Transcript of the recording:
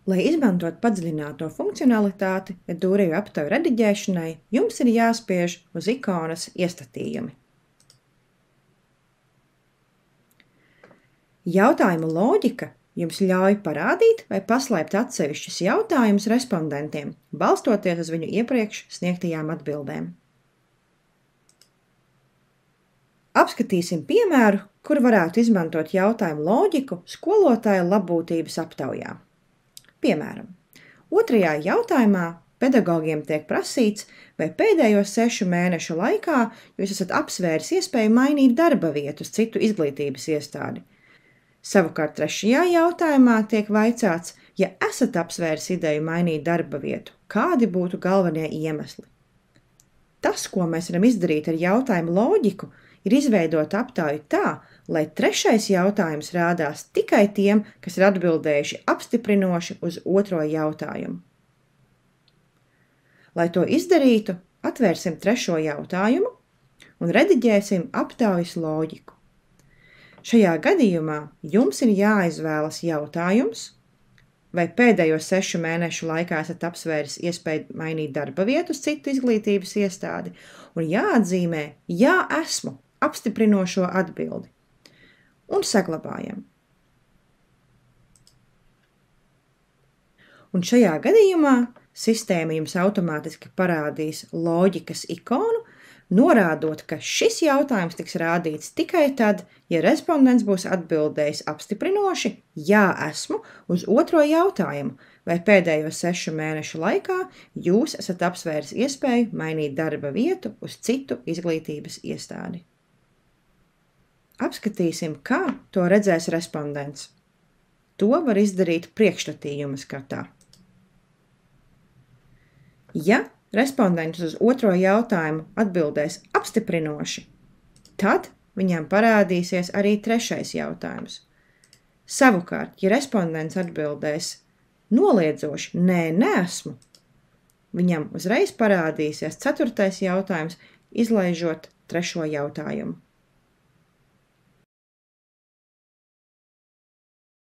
Lai izmantot padziļināto funkcionalitāti dūriju aptauju rediģēšanai, jums ir jāspiež uz ikonas Iestatījumi. Jautājumu loģika jums ļauj parādīt vai paslēpt atsevišķus jautājumus respondentiem, balstoties uz viņu iepriekš sniegtajām atbildēm. Apskatīsim piemēru, kur varētu izmantot jautājumu loģiku skolotāja labbūtības aptaujā. Piemēram, 2. jautājumā pedagogiem tiek prasīts, vai pēdējo 6 mēnešu laikā jūs esat apsvēris iespēju mainīt darba vietu uz citu izglītības iestādi. Savukārt 3. jautājumā tiek vaicāts, ja esat apsvēris ideju mainīt darba vietu, kādi būtu galvenie iemesli. Tas, ko mēs varam izdarīt ar jautājumu loģiku, ir izveidot aptauju tā, lai 3. jautājums rādās tikai tiem, kas ir atbildējuši apstiprinoši uz 2. jautājumu. Lai to izdarītu, atvērsim 3. jautājumu un rediģēsim aptaujas loģiku. Šajā gadījumā jums ir jāizvēlas jautājums, vai pēdējo 6 mēnešu laikā esat apsvēris iespēju mainīt darba vietu uz citu izglītības iestādi, un jāatzīmē "Jā, esmu" apstiprinošo atbildi. Un saglabājam. Un šajā gadījumā sistēma jums automātiski parādīs loģikas ikonu, norādot, ka šis jautājums tiks rādīts tikai tad, ja respondents būs atbildējis apstiprinoši "Jā, esmu" uz 2. jautājumu, vai pēdējo 6 mēnešu laikā jūs esat apsvēris iespēju mainīt darba vietu uz citu izglītības iestādi. Apskatīsim, kā to redzēs respondents. To var izdarīt priekšstatījuma skatā. Ja respondents uz 2. jautājumu atbildēs apstiprinoši, tad viņam parādīsies arī 3. jautājums. Savukārt, ja respondents atbildēs noliedzoši "Nē, neesmu", viņam uzreiz parādīsies 4. jautājums, izlaižot 3. jautājumu.